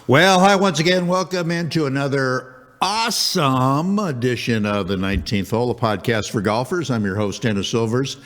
Well, hi once again. Welcome into another awesome edition of the 19th Hole, a podcast for golfers. I'm your host, Dennis Silvers,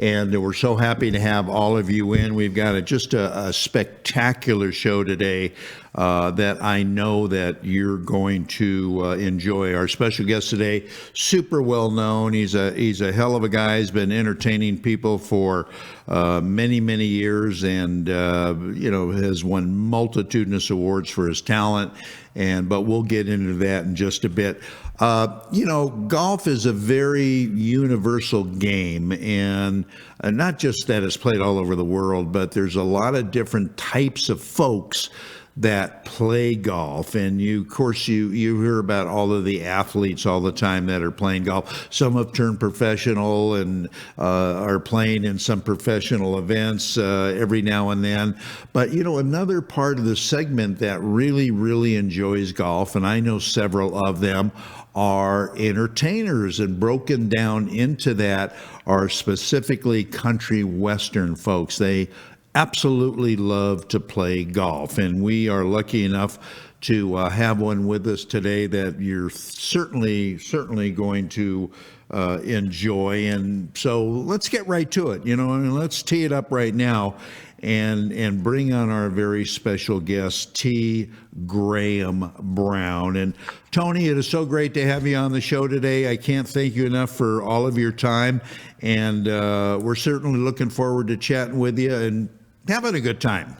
and we're so happy to have all of you in. We've got just a spectacular show today that I know that you're going to enjoy. Our special guest today, super well known. He's a hell of a guy. He's been entertaining people for many years, and has won multitudinous awards for his talent. But we'll get into that in just a bit. Golf is a very universal game, and not just that it's played all over the world, but there's a lot of different types of folks that play golf. And you hear about all of the athletes all the time that are playing golf. Some have turned professional and are playing in some professional events every now and then. But another part of the segment that really enjoys golf, and I know several of them, are entertainers, and broken down into that are specifically country western folks. They absolutely love to play golf, and we are lucky enough to have one with us today that you're certainly going to enjoy. And so let's get right to it, and let's tee it up right now and bring on our very special guest, T. Graham Brown. And Tony, it is so great to have you on the show today. I can't thank you enough for all of your time, and we're certainly looking forward to chatting with you and having a good time.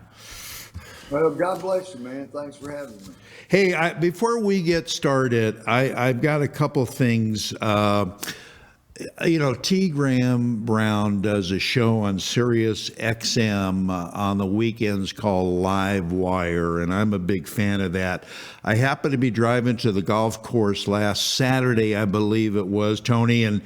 Well, God bless you, man. Thanks for having me. Hey, before we get started, I've got a couple things. T. Graham Brown does a show on Sirius XM on the weekends called Livewire, and I'm a big fan of that. I happened to be driving to the golf course last Saturday, I believe it was, Tony, and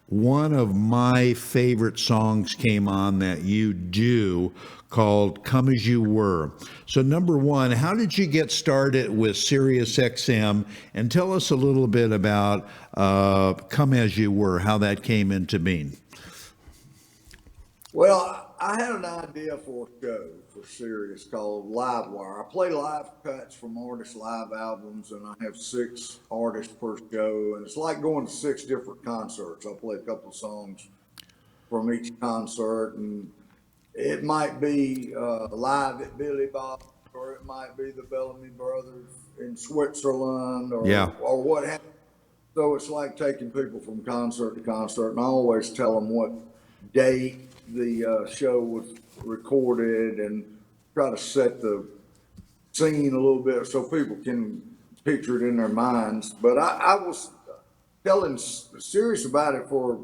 one of my favorite songs came on that you do, called Come As You Were. So number one, how did you get started with Sirius XM? And tell us a little bit about Come As You Were, how that came into being. Well, I had an idea for a show for Sirius called Livewire. I play live cuts from artists' live albums, and I have 6 artists per show, and it's like going to 6 different concerts. I play a couple of songs from each concert, and it might be live at Billy Bob, or it might be the Bellamy Brothers in Switzerland, or what have you. So it's like taking people from concert to concert, and I always tell them what date the show was recorded and try to set the scene a little bit so people can picture it in their minds. But I was telling Sirius about it for,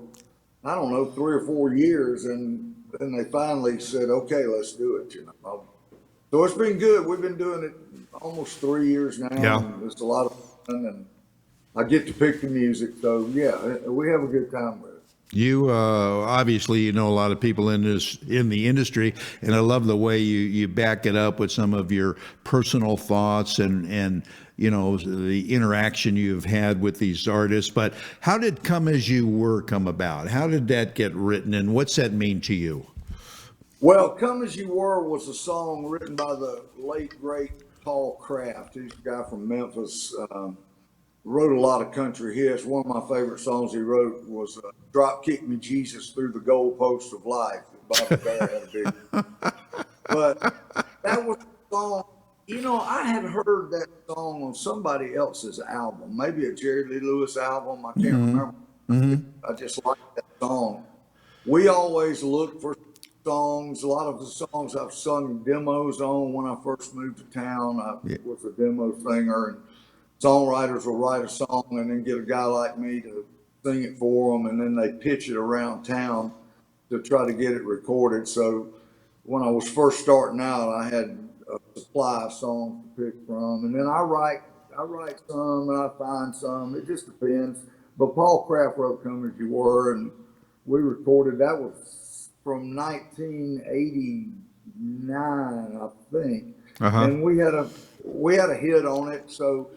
3 or 4 years, and then they finally said, okay, let's do it, So it's been good. We've been doing it almost 3 years now. Yeah. And it's a lot of fun, and I get to pick the music. So, yeah, we have a good time with it. You obviously know a lot of people in the industry, and I love the way you back it up with some of your personal thoughts and the interaction you've had with these artists. But how did Come As You Were come about? How did that get written, and what's that mean to you? Well, Come As You Were was a song written by the late, great Paul Kraft. He's a guy from Memphis. Wrote a lot of country hits. One of my favorite songs he wrote was Drop Kick Me Jesus Through the Goalposts of Life. Bobby Bear had a big. But that was a song, I had heard that song on somebody else's album, maybe a Jerry Lee Lewis album. I can't remember. I just liked that song. We always look for songs. A lot of the songs I've sung demos on when I first moved to town. I was a demo singer, and songwriters will write a song and then get a guy like me to sing it for them, and then they pitch it around town to try to get it recorded. So when I was first starting out, I had a supply of songs to pick from, and then I write some and I find some. It just depends. But Paul Kraft wrote Come As You Were, and we recorded. That was from 1989, I think. And we had a hit on it. So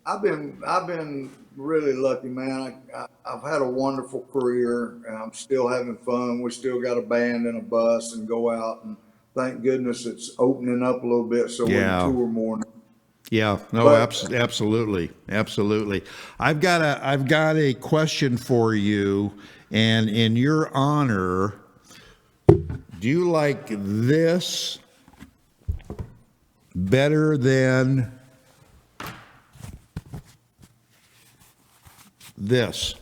I've been really lucky, man. I've had a wonderful career, and I'm still having fun. We still got a band and a bus and go out and thank goodness it's opening up a little bit, so we Yeah. can tour more. Yeah, no, But absolutely, absolutely. I've got a question for you, and in your honor, do you like this better than this?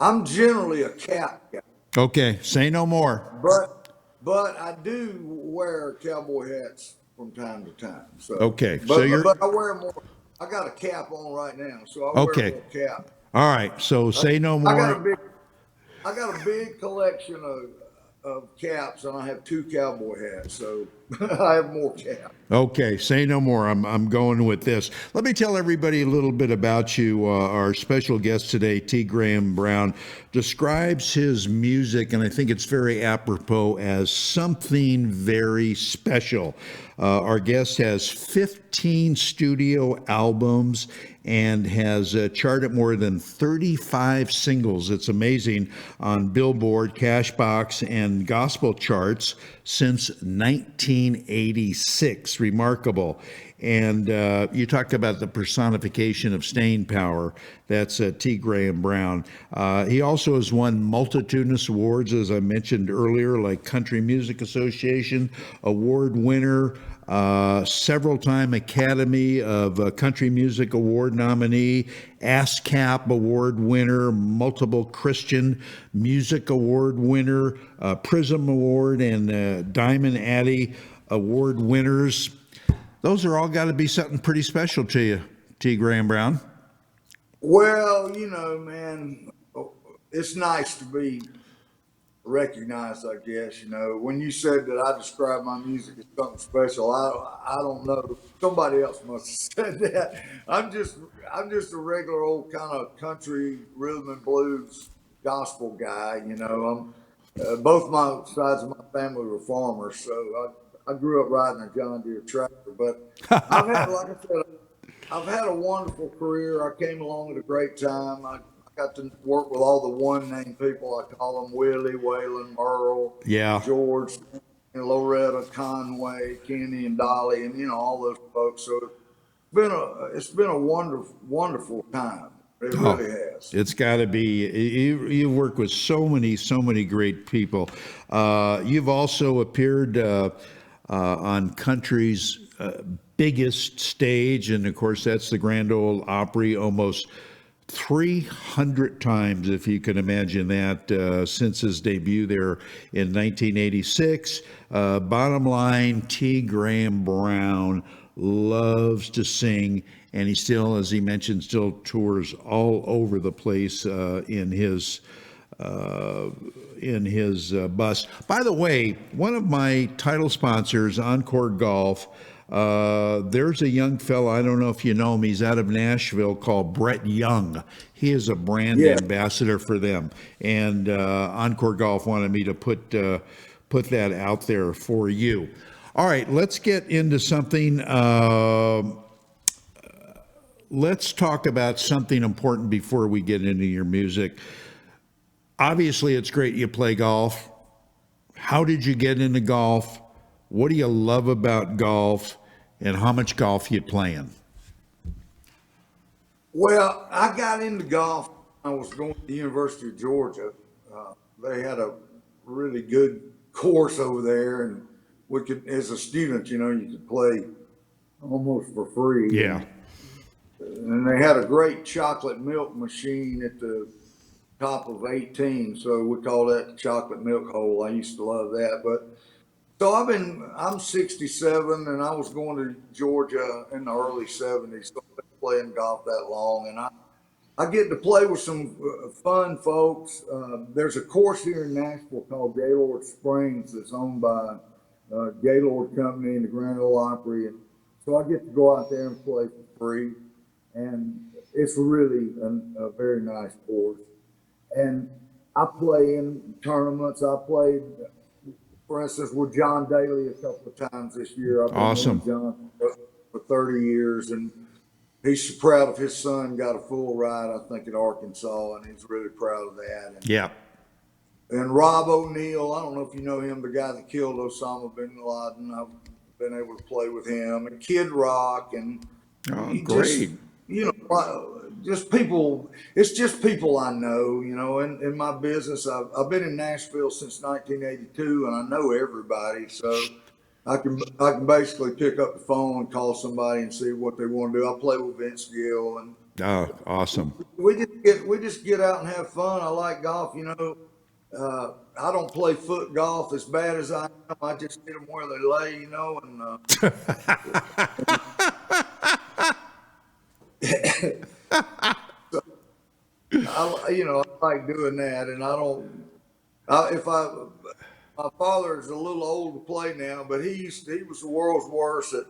I'm generally a cap guy, Okay, say no more. but I do wear cowboy hats from time to time. So, Okay, so you're but I wear more. I got a cap on right now, so I wear okay. more cap. All right, so say no I got more. a big I got a big collection of caps, and I have two cowboy hats, so I have more caps. Okay, say no more. I'm going with this. Let me tell everybody a little bit about you. Our special guest today, T. Graham Brown, describes his music, and I think it's very apropos, as something very special. Our guest has 15 studio albums and has charted more than 35 singles. It's amazing on Billboard, Cashbox, and gospel charts since 1986. Remarkable. And you talked about the personification of staying power. That's T. Graham Brown. He also has won multitudinous awards, as I mentioned earlier, like Country Music Association Award winner, several-time Academy of Country Music Award nominee, ASCAP Award winner, multiple Christian Music Award winner, Prism Award, and Diamond Addy Award winners. Those are all got to be something pretty special to you, T. Graham Brown. Well, man, it's nice to be recognized, I guess. When you said that I describe my music as something special, I don't know. Somebody else must have said that. I'm just a regular old kind of country rhythm and blues gospel guy. Both my sides of my family were farmers, so I grew up riding a John Deere tractor. But like I said, I've had a wonderful career. I came along at a great time. I got to work with all the one name people. I call them Willie, Waylon, Merle, Yeah. George, and Loretta, Conway, Kenny, and Dolly, and all those folks. So it's been a wonderful time. It Oh, really has. it's got to be. You work with so many great people. You've also appeared on country's biggest stage, and of course, that's the Grand Ole Opry, almost 300 times, if you can imagine that, since his debut there in 1986. Bottom line, T. Graham Brown loves to sing, and he still, as he mentioned, still tours all over the place in his bus. By the way, one of my title sponsors, Encore Golf, there's a young fella, I don't know if you know him, he's out of Nashville, called Brett Young. He is a brand Yeah. ambassador for them, and Encore Golf wanted me to put that out there for you. All right, let's get into something. Let's talk about something important before we get into your music. Obviously, it's great you play golf. How did you get into golf? What do you love about golf? And how much golf you playing? Well, I got into golf. I was going to the University of Georgia. They had a really good course over there, and we could, as a student, you could play almost for free. Yeah. And they had a great chocolate milk machine at the top of 18, so we call that the chocolate milk hole. I used to love that. But so I'm 67, and I was going to Georgia in the early 70s, so I've been playing golf that long, and I get to play with some fun folks. There's a course here in Nashville called Gaylord Springs that's owned by Gaylord Company and the Grand Ole Opry, and so I get to go out there and play for free, and it's really a very nice course. And I play in tournaments. I played, for instance, with John Daly a couple of times this year. I've been Awesome. knowing John for 30 years, and he's proud of his son. Got a full ride, I think, at Arkansas, and he's really proud of that. And Yeah. And Rob O'Neill, I don't know if you know him, the guy that killed Osama bin Laden. I've been able to play with him, and Kid Rock, and Oh, he just, great. just people. It's just people I know. In my business, I've been in Nashville since 1982, and I know everybody. So I can basically pick up the phone and call somebody and see what they want to do. I play with Vince Gill, and Oh, awesome. we just get out and have fun. I like golf. I don't play foot golf as bad as I am. I just hit them where they lay, I like doing that, and I don't. If I, my father is a little old to play now, but he was the world's worst at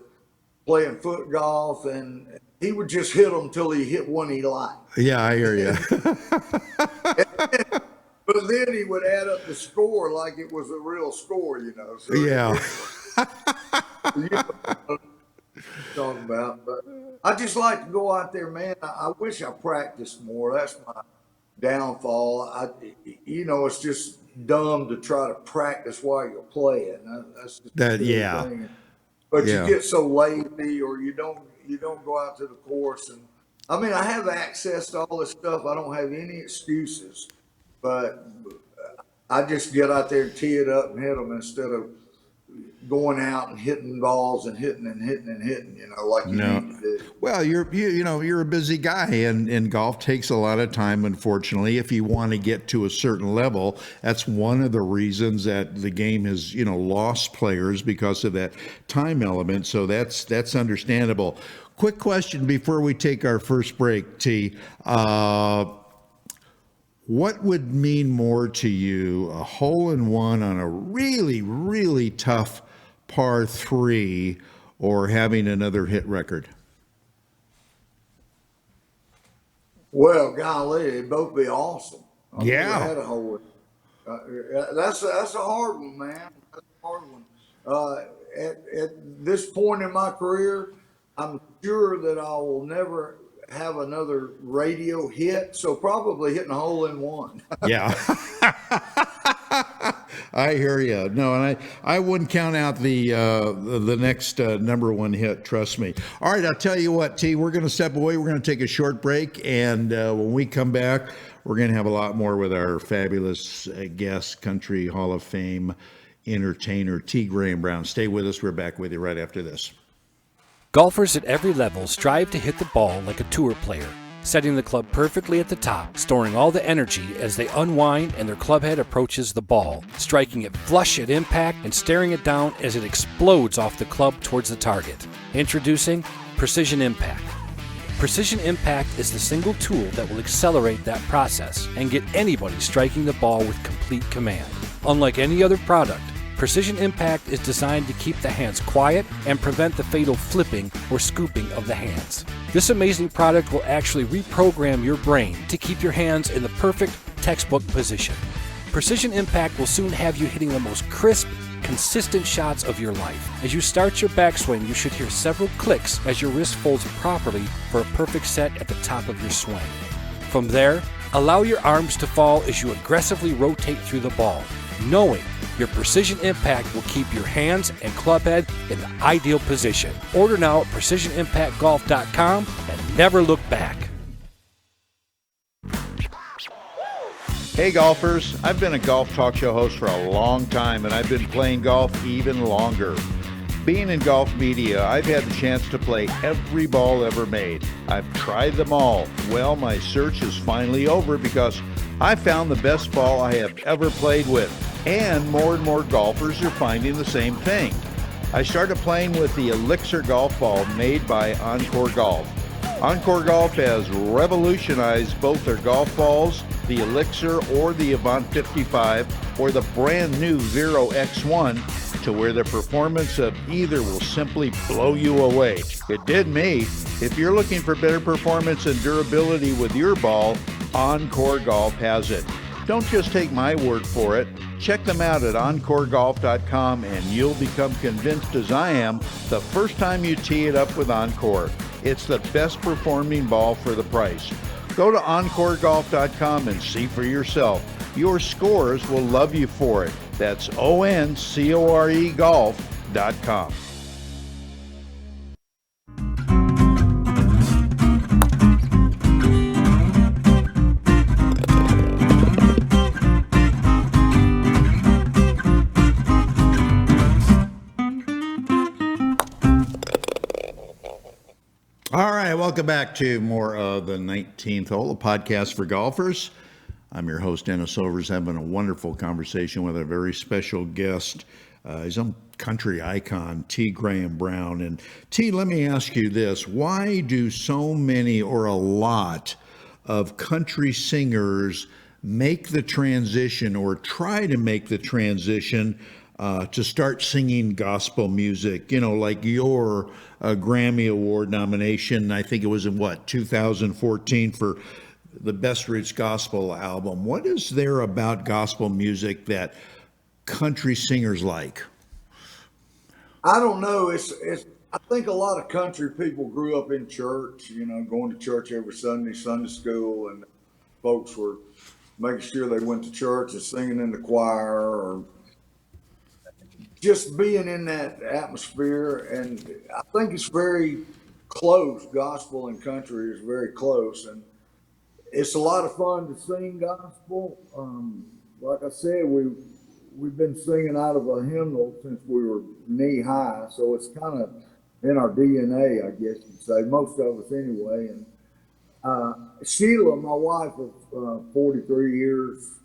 playing foot golf, and he would just hit them until he hit one he liked. Yeah, I hear you. But then he would add up the score like it was a real score, So Yeah. you know what I'm talking about. But I just like to go out there, man. I wish I practiced more. That's my downfall. It's just dumb to try to practice while you're playing. That's just a silly thing. But Yeah. you get so lazy, or you don't go out to the course. And I mean, I have access to all this stuff. I don't have any excuses. But I just get out there and tee it up and hit them instead of going out and hitting balls and hitting and hitting and hitting, like you need to do. Well, you're a busy guy, and golf takes a lot of time. Unfortunately, if you want to get to a certain level, that's one of the reasons that the game has lost players, because of that time element. So that's understandable. Quick question before we take our first break, T. What would mean more to you, a hole-in-one on a really, really tough par 3, or having another hit record? Well, golly, they'd both be awesome. I Yeah. never had a hole. That's a hard one, man. That's a hard one. At this point in my career, I'm sure that I will never have another radio hit, so probably hitting a hole in one. Yeah. I hear you. No, and I wouldn't count out the next number one hit. Trust me. All right, I'll tell you what, T. We're going to step away. We're going to take a short break, and when we come back, we're going to have a lot more with our fabulous guest, Country Hall of Fame entertainer T. Graham Brown. Stay with us. We're back with you right after this. Golfers at every level strive to hit the ball like a tour player, setting the club perfectly at the top, storing all the energy as they unwind and their club head approaches the ball, striking it flush at impact and staring it down as it explodes off the club towards the target. Introducing Precision Impact. Precision Impact is the single tool that will accelerate that process and get anybody striking the ball with complete command. Unlike any other product, Precision Impact is designed to keep the hands quiet and prevent the fatal flipping or scooping of the hands. This amazing product will actually reprogram your brain to keep your hands in the perfect textbook position. Precision Impact will soon have you hitting the most crisp, consistent shots of your life. As you start your backswing, you should hear several clicks as your wrist folds properly for a perfect set at the top of your swing. From there, allow your arms to fall as you aggressively rotate through the ball, knowing your Precision Impact will keep your hands and club head in the ideal position. Order now at PrecisionImpactGolf.com and never look back. Hey golfers, I've been a golf talk show host for a long time, and I've been playing golf even longer. Being in golf media, I've had the chance to play every ball ever made. I've tried them all. Well, my search is finally over because I found the best ball I have ever played with, and more golfers are finding the same thing. I started playing with the Elixir golf ball made by Encore Golf. Encore Golf has revolutionized both their golf balls, the Elixir or the Avant 55, or the brand new Vero X1, to where the performance of either will simply blow you away. It did me. If you're looking for better performance and durability with your ball, Encore Golf has it. Don't just take my word for it. Check them out at EncoreGolf.com and you'll become convinced, as I am, the first time you tee it up with Encore. It's the best performing ball for the price. Go to EncoreGolf.com and see for yourself. Your scores will love you for it. That's ONCORE golf.com. All right, welcome back to more of the 19th Hole, a podcast for golfers. I'm your host, Dennis Overs, having a wonderful conversation with a very special guest. He's a country icon, T. Graham Brown. And T, let me ask you this. Why do so many or a lot of country singers make the transition or try to make the transition to start singing gospel music? You know, like your Grammy Award nomination, I think it was in 2014 for the Best Roots Gospel album. What is there about gospel music that country singers like? I don't know. I think a lot of country people grew up in church, going to church every Sunday, Sunday school, and folks were making sure they went to church and singing in the choir or just being in that atmosphere. And I think it's very close. Gospel and country is very close. And it's a lot of fun to sing gospel. Like I said, we've been singing out of a hymnal since we were knee high. So it's kind of in our DNA, I guess you'd say, most of us anyway. And Sheila, my wife of 43 years,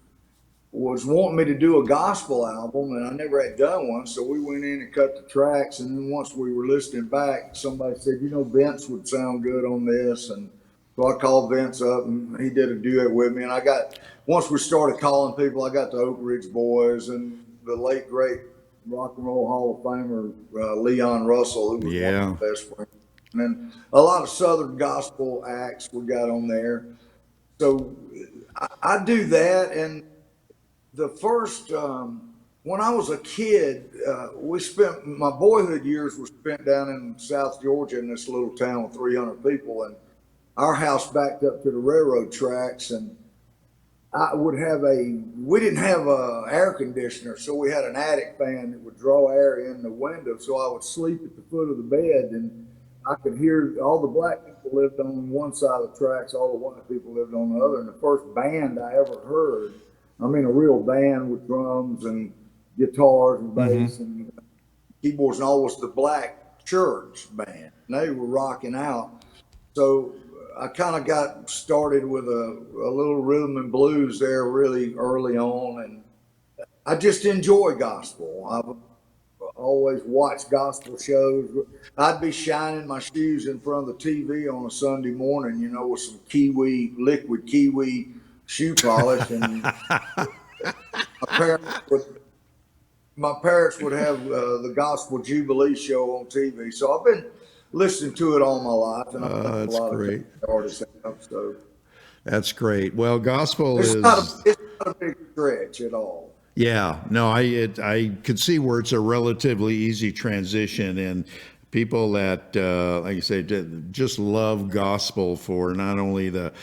was wanting me to do a gospel album, and I never had done one, so we went in and cut the tracks. And then once we were listening back, somebody said, Vince would sound good on this. And so I called Vince up, and he did a duet with me. And once we started calling people, I got the Oak Ridge Boys and the late, great Rock and Roll Hall of Famer Leon Russell, who was one of my best friends. And then a lot of Southern gospel acts we got on there. So I do that. And the first, when I was a kid, my boyhood years were spent down in South Georgia in this little town with 300 people. And our house backed up to the railroad tracks. And we didn't have a air conditioner, so we had an attic fan that would draw air in the window. So I would sleep at the foot of the bed, and I could hear all the black people lived on one side of the tracks, all the white people lived on the other. And the first band I ever heard, a real band with drums and guitars and bass and keyboards and all, was the Black Church band. And they were rocking out. So I kind of got started with a little rhythm and blues there really early on. And I just enjoy gospel. I've always watched gospel shows. I'd be shining my shoes in front of the TV on a Sunday morning, with some liquid kiwi shoe polish, and my parents would have the Gospel Jubilee show on TV. So I've been listening to it all my life, and I've that's a lot great. Of artists have, so That's great. Well, gospel it's is not a big stretch at all. Yeah, no, I could see where it's a relatively easy transition, and people that, like you say, just love gospel for not only the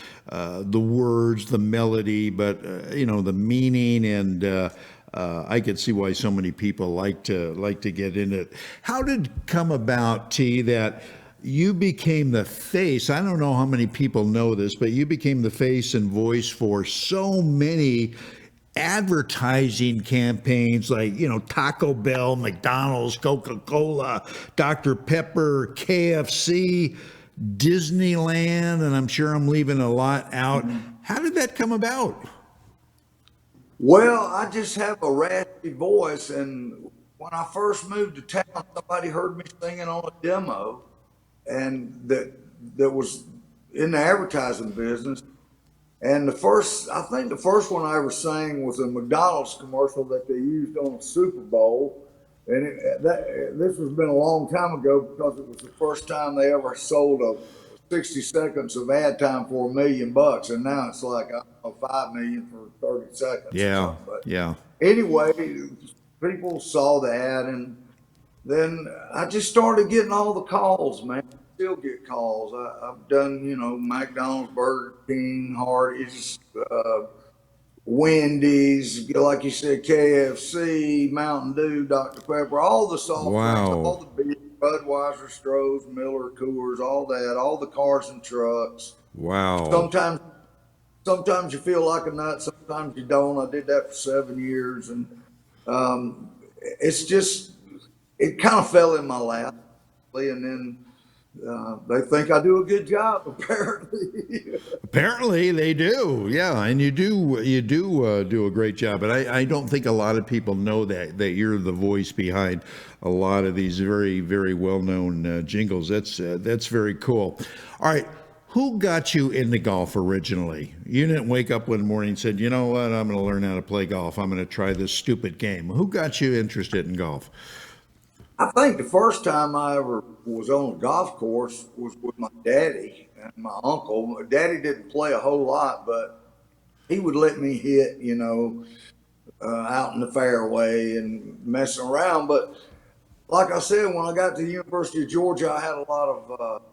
words, the melody, but the meaning, and I could see why so many people like to get into it. How did it come about, T, that you became the face? I don't know how many people know this, but you became the face and voice for so many advertising campaigns like, Taco Bell, McDonald's, Coca-Cola, Dr. Pepper, KFC, Disneyland, and I'm sure I'm leaving a lot out. How did that come about? Well, I just have a raspy voice, and when I first moved to town, somebody heard me singing on a demo, and that was in the advertising business. And I think the first one I ever sang was a McDonald's commercial that they used on a Super Bowl. And this has been a long time ago, because it was the first time they ever sold 60 seconds of ad time for $1 million. And now it's like, I don't know, 5 million for 30 seconds. Yeah. But Yeah. anyway, people saw the ad, and then I just started getting all the calls, man. Still get calls. I've done, McDonald's, Burger King, Hardee's, Wendy's, like you said, KFC, Mountain Dew, Dr. Pepper, all the soft drinks, all Wow. the beer, Budweiser, Strohs, Miller, Coors, all that, all the cars and trucks. Wow. Sometimes, sometimes you feel like a nut, sometimes you don't. I did that for 7 years, and it's just it kind of fell in my lap, and then they think I do a good job, apparently. Apparently they do, yeah, and you do do a great job. But I don't think a lot of people know that you're the voice behind a lot of these very well known jingles. That's very cool. All right, who got you into golf originally? You didn't wake up one morning and said, you know what, I'm going to learn how to play golf. I'm going to try this stupid game. Who got you interested in golf? I think the first time I ever was on a golf course was with my daddy and my uncle. My daddy didn't play a whole lot, but he would let me hit, out in the fairway and messing around. But like I said, when I got to the University of Georgia, I had a lot of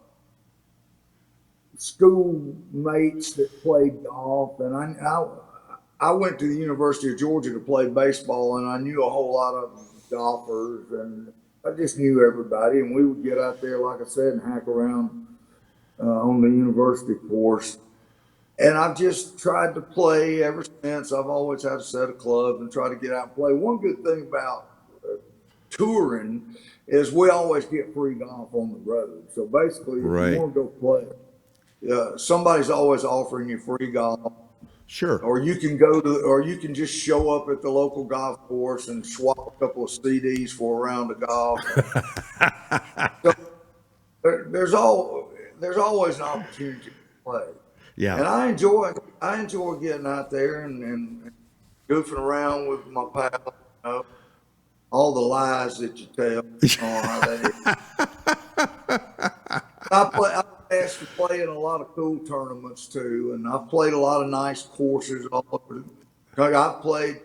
school mates that played golf, and I went to the University of Georgia to play baseball, and I knew a whole lot of golfers, and I just knew everybody, and we would get out there, like I said, and hack around on the university course. And I've just tried to play ever since. I've always had a set of clubs and try to get out and play. One good thing about touring is we always get free golf on the road. So basically, if you Right. want to go play, somebody's always offering you free golf, Sure. or you can go to, or you can just show up at the local golf course and swap a couple of CDs for a round of golf. So there's always an opportunity to play, Yeah. and I enjoy getting out there and goofing around with my pals. All the lies that you tell on how that is. I asked to play in a lot of cool tournaments too, and I've played a lot of nice courses all over. I've played.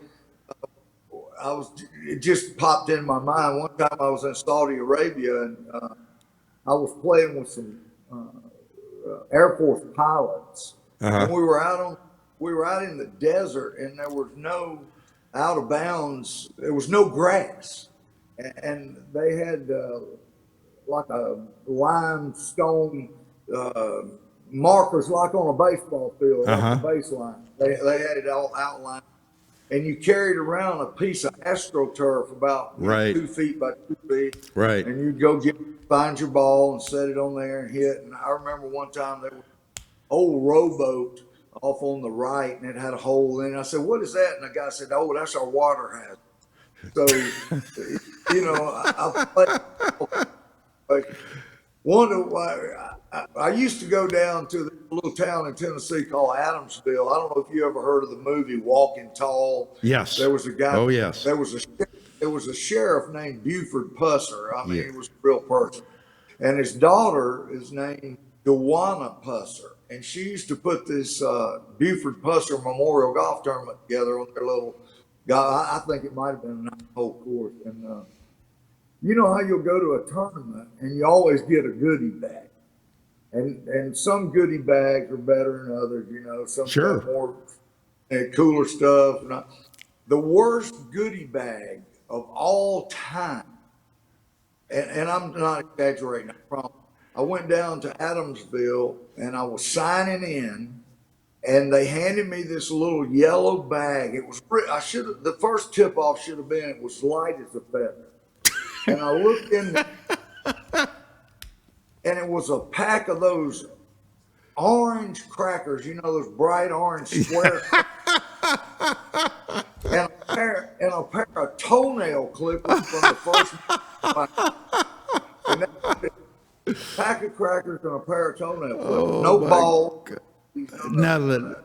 It just popped in my mind. One time I was in Saudi Arabia, and I was playing with some Air Force pilots, and Uh-huh. we were out in the desert, and there was no out of bounds. There was no grass, and they had like a limestone uh, markers, like on a baseball field, like the Uh-huh. baseline. They had it all outlined, and you carried around a piece of astroturf about Right. 2 feet by 2 feet, Right. and you'd go find your ball and set it on there and hit. And I remember one time there was an old rowboat off on the right, and it had a hole in it. I said, "What is that?" And the guy said, "Oh, that's our water hazard." So, I played. One, I used to go down to the little town in Tennessee called Adamsville. I don't know if you ever heard of the movie Walking Tall. Yes. There was a guy. Oh, yes. There was a sheriff named Buford Pusser. I mean, Yeah. he was a real person, and his daughter is named Dewana Pusser, and she used to put this Buford Pusser Memorial Golf Tournament together on their little. I think it might have been a 9-hole course, and you know how you'll go to a tournament and you always get a goodie bag, and some goodie bags are better than others. Some Sure. got more cooler stuff. The worst goodie bag of all time, and I'm not exaggerating, I promise. I went down to Adamsville and I was signing in, and they handed me this little yellow bag. It was I should have the first tip off should have been it was light as a feather. And I looked in there, and it was a pack of those orange crackers, those bright orange square, and a pair of toenail clippers from the first. And that, a pack of crackers and a pair of toenail clippers. Oh No my ball. None of that.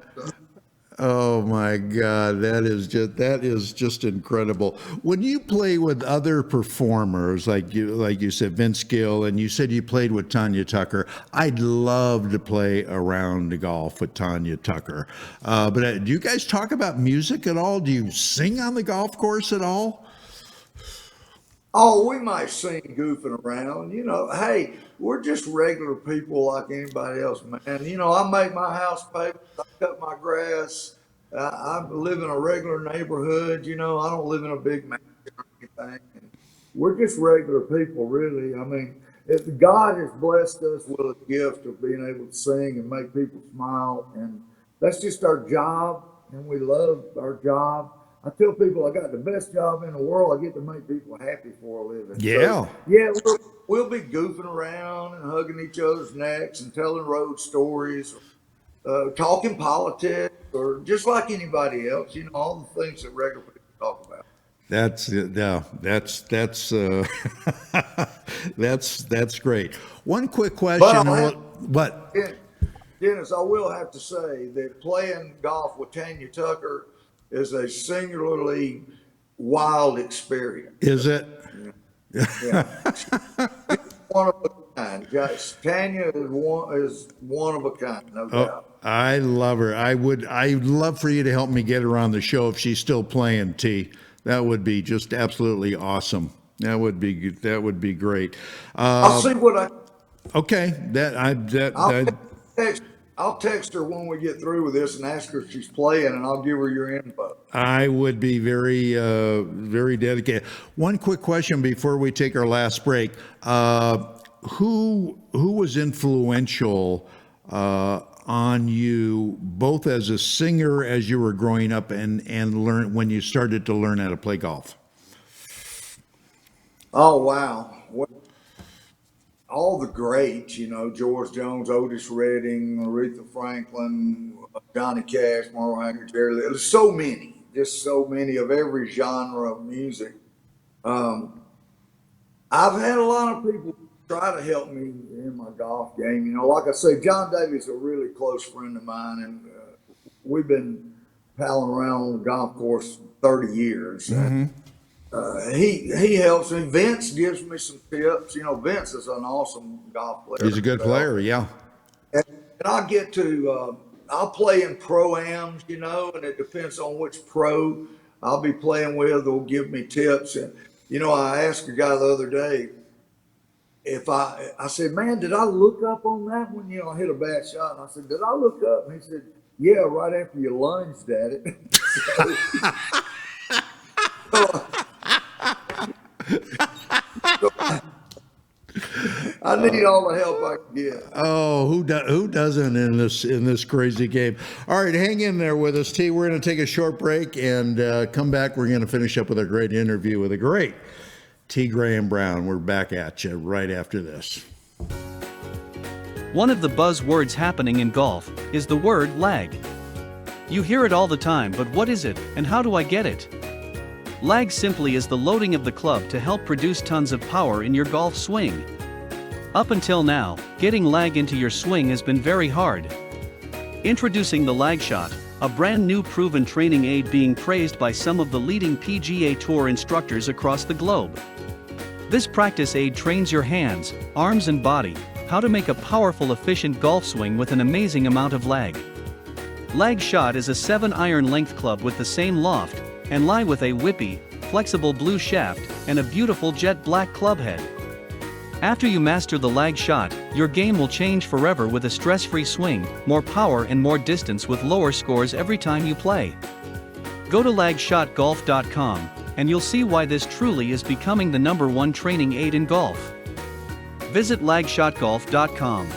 Oh my God, that is just incredible. When you play with other performers, like you said, Vince Gill, and you said you played with Tanya Tucker, I'd love to play a round of golf with Tanya Tucker. But do you guys talk about music at all? Do you sing on the golf course at all? Oh, we might sing goofing around. Hey, we're just regular people like anybody else, man. I make my house payments, I cut my grass, I live in a regular neighborhood, you know, I don't live in a big mansion or anything. And we're just regular people, really. I mean, if God has blessed us with a gift of being able to sing and make people smile, and that's just our job, and we love our job. I tell people I got the best job in the world. I get to make people happy for a living. Yeah. So, yeah, we'll be goofing around and hugging each other's necks and telling road stories, talking politics, or just like anybody else, you know, all the things that regular people talk about. That's no, that's great. One quick question. What? Dennis, I will have to say that playing golf with Tanya Tucker is a singularly wild experience. Is it? Yeah. One of a kind. Tanya is one of a kind, no doubt. I love her. I'd love for you to help me get her on the show if she's still playing, T. That would be just absolutely awesome. That would be great. I'll see what I. Okay, I'll text her when we get through with this and ask her if she's playing, and I'll give her your info. I would be very, very dedicated. One quick question before we take our last break: Who was influential on you, both as a singer as you were growing up and learn when you started to learn how to play golf? Oh wow! All the greats, you know, George Jones, Otis Redding, Aretha Franklin, Johnny Cash, Merle Haggard, Jerry Lee. There's so many, just so many of every genre of music. I've had a lot of people try to help me in my golf game. You know, like I say, John Daly's a really close friend of mine, and we've been palling around on the golf course 30 years. Mm-hmm. He helps me. Vince gives me some tips. You know, Vince is an awesome golf player. He's a good player, yeah. And I get to, I'll play in pro-ams, you know, and it depends on which pro I'll be playing with. They'll give me tips. And, you know, I asked a guy the other day, I said, man, did I look up on that one? You know, I hit a bad shot. And I said, did I look up? And he said, yeah, right after you lunged at it. I need all the help I can get. Oh, who doesn't in this crazy game? All right, hang in there with us, T. We're going to take a short break and come back. We're going to finish up with a great interview with a great T. Graham Brown. We're back at you right after this. One of the buzzwords happening in golf is the word lag. You hear it all the time, but what is it, and how do I get it? Lag simply is the loading of the club to help produce tons of power in your golf swing. Up until now, getting lag into your swing has been very hard. Introducing the lag shot, a brand new proven training aid being praised by some of the leading PGA Tour instructors across the globe. This practice aid trains your hands, arms and body how to make a powerful, efficient golf swing with an amazing amount of lag. Lag shot is a 7-iron length club with the same loft and lie with a whippy, flexible blue shaft and a beautiful jet black club head. After you master the lag shot, your game will change forever with a stress-free swing, more power and more distance with lower scores every time you play. Go to lagshotgolf.com and you'll see why this truly is becoming the #1 training aid in golf. Visit lagshotgolf.com.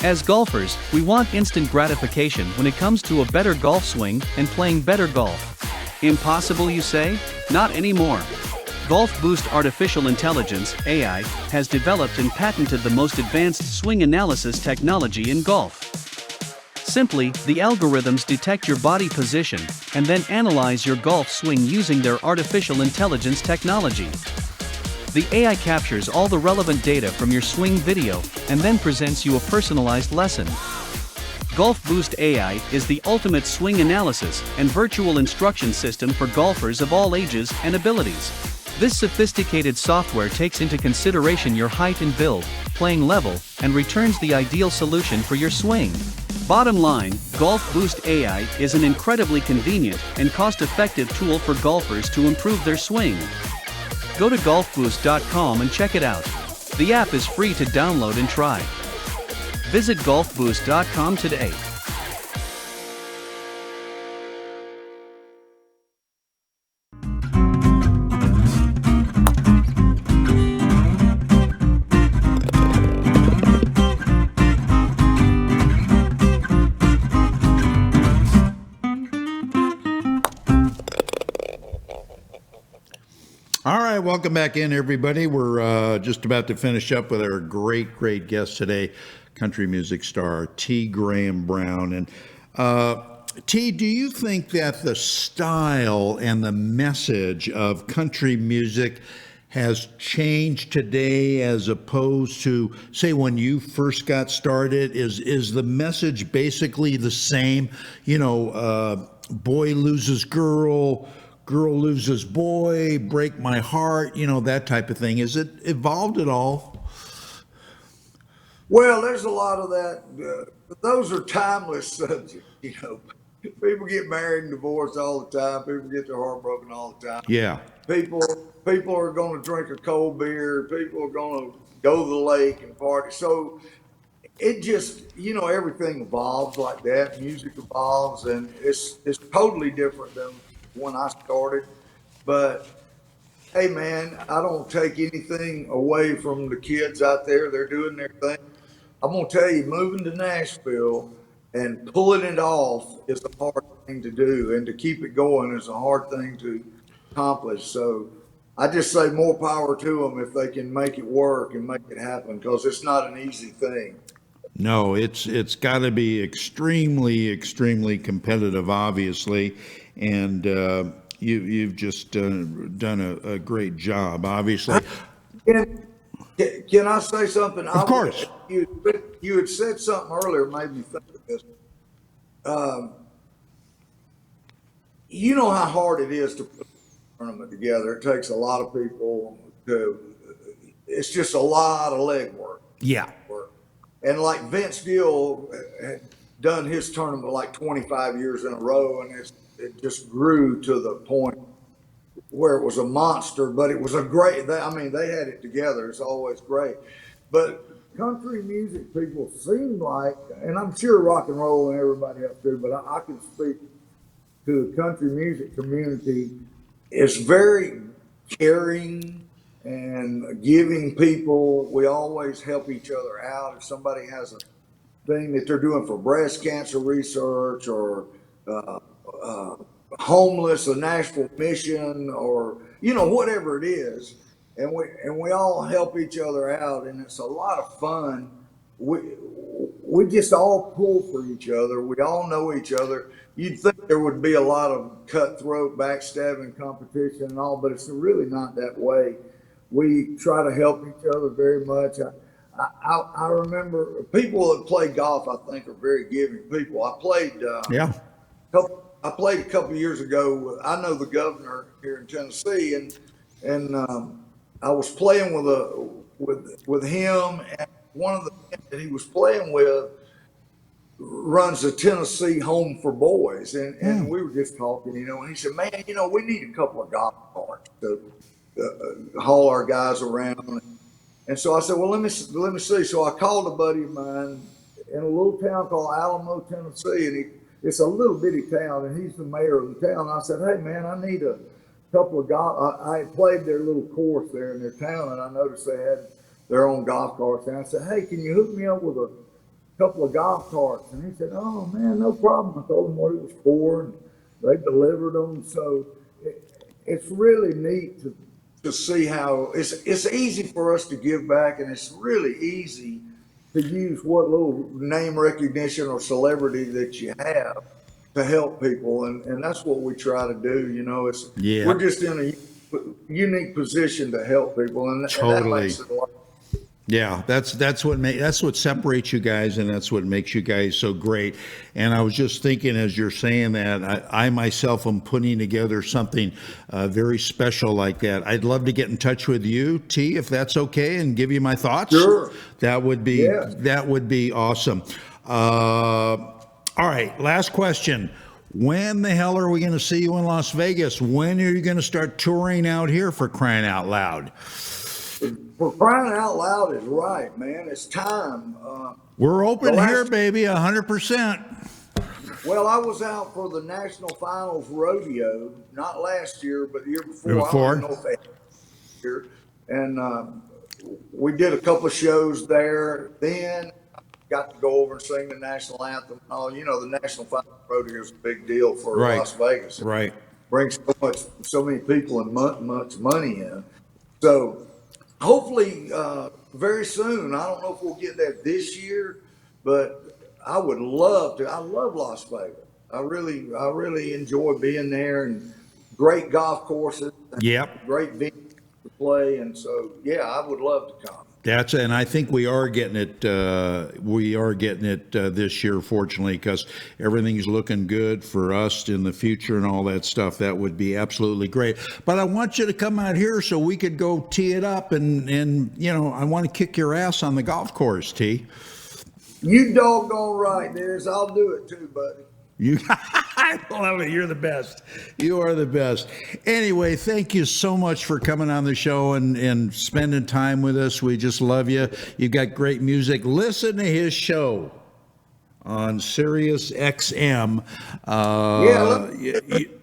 As golfers, we want instant gratification when it comes to a better golf swing and playing better golf. Impossible, you say? Not anymore. Golf Boost Artificial Intelligence (AI) has developed and patented the most advanced swing analysis technology in golf. Simply, the algorithms detect your body position and then analyze your golf swing using their artificial intelligence technology. The AI captures all the relevant data from your swing video and then presents you a personalized lesson. Golf Boost AI is the ultimate swing analysis and virtual instruction system for golfers of all ages and abilities. This sophisticated software takes into consideration your height and build, playing level, and returns the ideal solution for your swing. Bottom line, Golf Boost AI is an incredibly convenient and cost-effective tool for golfers to improve their swing. Go to golfboost.com and check it out. The app is free to download and try. Visit golfboost.com today. All right, welcome back in, everybody. We're just about to finish up with our great guest today, country music star T. Graham Brown. And T, do you think that the style and the message of country music has changed today as opposed to, say, when you first got started? Is the message basically the same? You know, boy loses girl, girl loses boy, break my heart, you know, that type of thing. Is it evolved at all? Well, there's a lot of that. Those are timeless subjects. You know, people get married and divorced all the time. People get their heart broken all the time. Yeah. People are going to drink a cold beer. People are going to go to the lake and party. So it just, you know, everything evolves like that. Music evolves, and it's totally different than when I started. But hey, man, I don't take anything away from the kids out there. They're doing their thing. I'm gonna tell you, moving to Nashville and pulling it off is a hard thing to do, and to keep it going is a hard thing to accomplish. So I just say more power to them if they can make it work and make it happen, because it's not an easy thing. No, it's got to be extremely competitive, obviously, and you've just done a great job, obviously. Can I say something? Of course. You had said something earlier, made me think of this. You know how hard it is to put a tournament together. It takes a lot of people it's just a lot of legwork. Yeah. And like Vince Gill had done his tournament like 25 years in a row, and it just grew to the point where it was a monster, but it was a great, they had it together. It's always great. But country music people seem like, and I'm sure rock and roll and everybody else do, but I can speak to the country music community. It's very caring and giving people. We always help each other out. If somebody has a thing that they're doing for breast cancer research, or homeless, a Nashville mission, or, you know, whatever it is, and we all help each other out, and it's a lot of fun. We just all pull for each other. We all know each other. You'd think there would be a lot of cutthroat, backstabbing competition and all, but it's really not that way. We try to help each other very much. I remember people that play golf, I think, are very giving people. I played a couple of years ago. I know the governor here in Tennessee, and I was playing with him, and one of the men that he was playing with runs a Tennessee Home for Boys, and we were just talking, you know, and he said, "Man, you know, we need a couple of golf carts to haul our guys around." And so I said, "Well, let me see." So I called a buddy of mine in a little town called Alamo, Tennessee, and it's a little bitty town, and he's the mayor of the town. I said, "Hey, man, I need a couple of golf." I had played their little course there in their town, and I noticed they had their own golf carts. And I said, "Hey, can you hook me up with a couple of golf carts?" And he said, "Oh, man, no problem." I told him what it was for, and they delivered them. So it's really neat to see how it's easy for us to give back, and it's really easy to use what little name recognition or celebrity that you have to help people, and that's what we try to do. You know, we're just in a unique position to help people, and that makes it a lot. Yeah, that's what separates you guys, and that's what makes you guys so great. And I was just thinking, as you're saying that, I myself am putting together something very special like that. I'd love to get in touch with you, T, if that's okay, and give you my thoughts. Sure. That would be awesome. All right, last question. When the hell are we going to see you in Las Vegas? When are you going to start touring out here, for crying out loud? For crying out loud is right, man. It's time. We're open The here, last- baby, 100%. Well, I was out for the National Finals rodeo, not last year, but the year before. Year before? I don't even know if they had this year. And we did a couple of shows there. Then got to go over and sing the national anthem. Oh, you know, the National Finals rodeo is a big deal for Right. Las Vegas. Right. Brings so many people and much money in. So hopefully very soon. I don't know if we'll get that this year, but I would love to. I love Las Vegas. I really enjoy being there, and great golf courses, Yep. great venues to play, and so yeah, I would love to come. And I think we are getting it. This year, fortunately, because everything's looking good for us in the future and all that stuff. That would be absolutely great. But I want you to come out here so we could go tee it up, and you know, I want to kick your ass on the golf course, T. You doggone right, Darius. I'll do it too, buddy. I love it. You're the best. You are the best. Anyway, thank you so much for coming on the show and spending time with us. We just love you. You've got great music. Listen to his show on Sirius XM.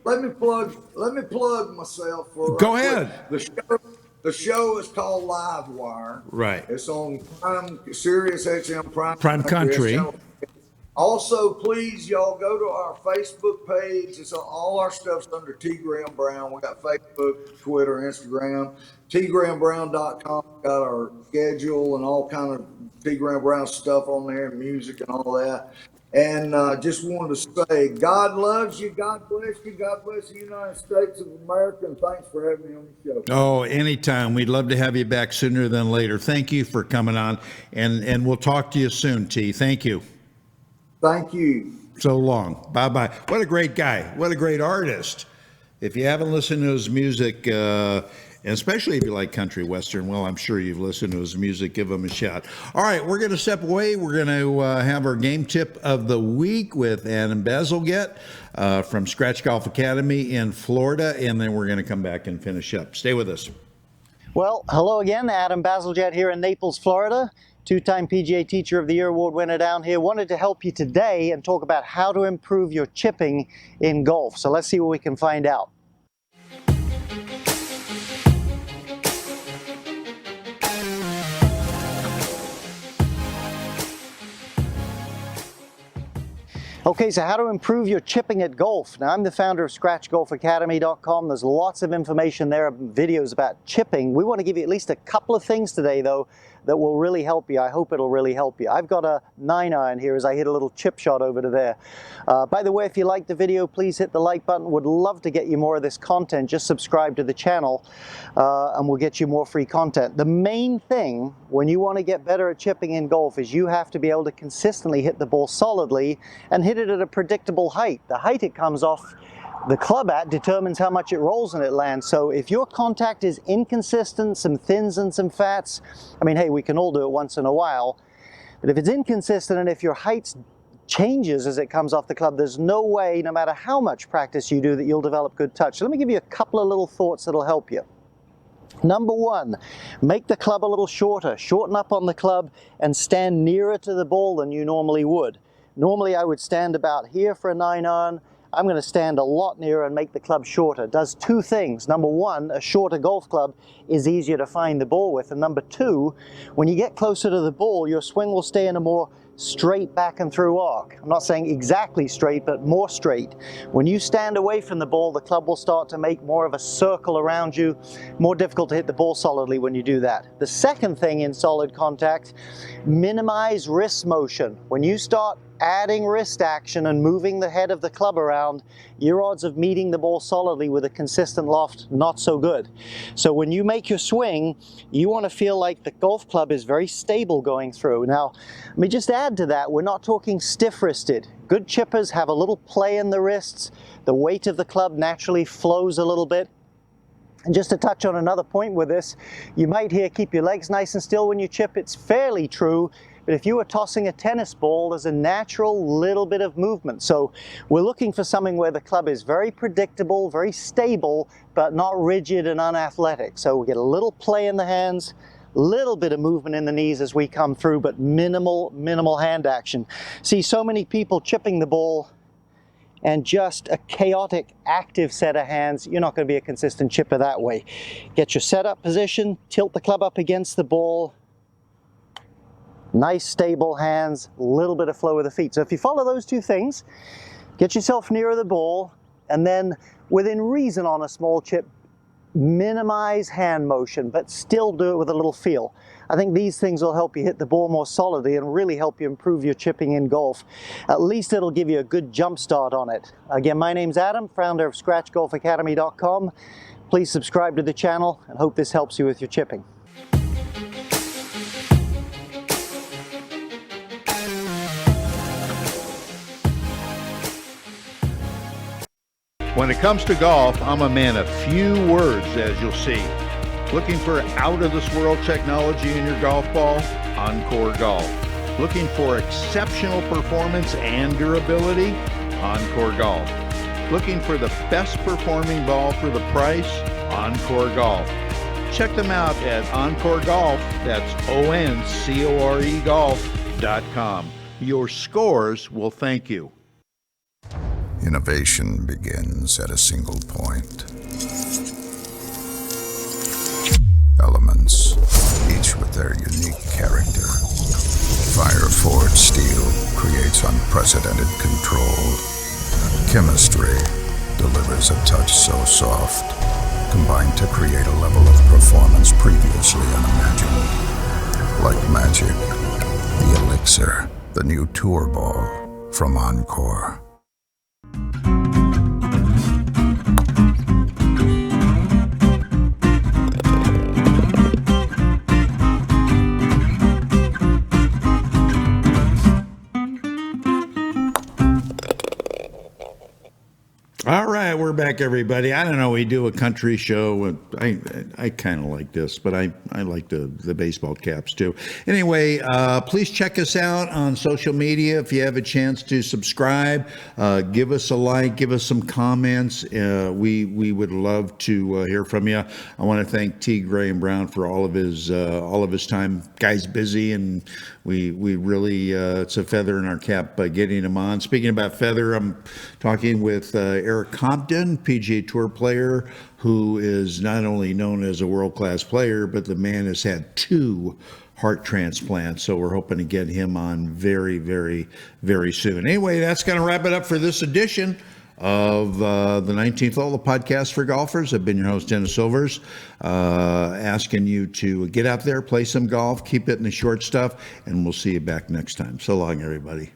Let me plug myself for. Go ahead. The show is called Livewire. Right. It's on Sirius XM Prime Country. Also, please, y'all go to our Facebook page. It's all our stuff's under T. Graham Brown. We got Facebook, Twitter, Instagram. TGrahamBrown.com. Got our schedule and all kind of T. Graham Brown stuff on there, music and all that. And just wanted to say, God loves you. God bless you. God bless the United States of America. And thanks for having me on the show. Oh, anytime. We'd love to have you back sooner than later. Thank you for coming on, and we'll talk to you soon, T. Thank you. Thank you. So long. Bye-bye. What a great guy. What a great artist. If you haven't listened to his music, and especially if you like country western, well, I'm sure you've listened to his music. Give him a shot. All right, we're going to step away. We're going to have our game tip of the week with Adam Bazalgette from Scratch Golf Academy in Florida, and then we're going to come back and finish up. Stay with us. Well, hello again. Adam Bazalgette here in Naples, Florida. Two-time PGA Teacher of the Year award winner down here. Wanted to help you today and talk about how to improve your chipping in golf. So let's see what we can find out. Okay, so how to improve your chipping at golf. Now, I'm the founder of ScratchGolfAcademy.com. There's lots of information there, videos about chipping. We want to give you at least a couple of things today, though, that will really help you. I hope it'll really help you. I've got a 9-iron here as I hit a little chip shot over to there. By the way, if you liked the video, please hit the like button. Would love to get you more of this content. Just subscribe to the channel and we'll get you more free content. The main thing when you want to get better at chipping in golf is you have to be able to consistently hit the ball solidly and hit it at a predictable height. The height it comes off the club at determines how much it rolls and it lands. So if your contact is inconsistent, some thins and some fats, I mean, hey, we can all do it once in a while, but if it's inconsistent and if your height changes as it comes off the club, there's no way, no matter how much practice you do, that you'll develop good touch. So let me give you a couple of little thoughts that'll help you. Number one, make the club a little shorter. Shorten up on the club and stand nearer to the ball than you normally would. Normally I would stand about here for a 9-iron. I'm going to stand a lot nearer and make the club shorter. It does two things. Number one, a shorter golf club is easier to find the ball with. And number two, when you get closer to the ball, your swing will stay in a more straight back and through arc. I'm not saying exactly straight, but more straight. When you stand away from the ball, the club will start to make more of a circle around you. More difficult to hit the ball solidly when you do that. The second thing in solid contact, minimize wrist motion. When you start adding wrist action and moving the head of the club around, your odds of meeting the ball solidly with a consistent loft, not so good. So when you make your swing, you want to feel like the golf club is very stable going through. Now, let me just add to that, we're not talking stiff-wristed. Good chippers have a little play in the wrists. The weight of the club naturally flows a little bit. And just to touch on another point with this, you might hear keep your legs nice and still when you chip. It's fairly true. But if you were tossing a tennis ball, there's a natural little bit of movement. So we're looking for something where the club is very predictable, very stable, but not rigid and unathletic. So we get a little play in the hands, Little bit of movement in the knees as we come through, but minimal hand action. See so many people chipping the ball and just a chaotic, active set of hands. You're not going to be a consistent chipper that way. Get your setup position, tilt the club up against the ball. Nice stable hands, a little bit of flow with the feet. So if you follow those two things, get yourself nearer the ball, and then within reason on a small chip, minimize hand motion, but still do it with a little feel. I think these things will help you hit the ball more solidly and really help you improve your chipping in golf. At least it'll give you a good jump start on it. Again, my name's Adam, founder of ScratchGolfAcademy.com. Please subscribe to the channel and hope this helps you with your chipping. When it comes to golf, I'm a man of few words, as you'll see. Looking for out-of-this-world technology in your golf ball? Encore Golf. Looking for exceptional performance and durability? Encore Golf. Looking for the best performing ball for the price? Encore Golf. Check them out at Encore Golf. That's ONCORE golf.com. Your scores will thank you. Innovation begins at a single point. Elements, each with their unique character. Fire-forged steel creates unprecedented control. Chemistry delivers a touch so soft, combined to create a level of performance previously unimagined. Like magic, the Elixir, the new tour ball from Encore. All right, we're back, everybody. I don't know, we do a country show. I kind of like this, but I like the baseball caps too. Anyway, please check us out on social media. If you have a chance to subscribe, give us a like, give us some comments. We would love to hear from you. I want to thank T. Graham Brown for all of his time. Guy's busy, and we really it's a feather in our cap getting him on. Speaking about feather, I'm talking with Eric Compton, PGA Tour player, who is not only known as a world-class player, but the man has had 2 heart transplants. So we're hoping to get him on very, very, very soon. Anyway, that's going to wrap it up for this edition of the 19th Hole, the podcast for golfers. I've been your host, Dennis Silvers, asking you to get out there, play some golf, keep it in the short stuff, and we'll see you back next time. So long, everybody.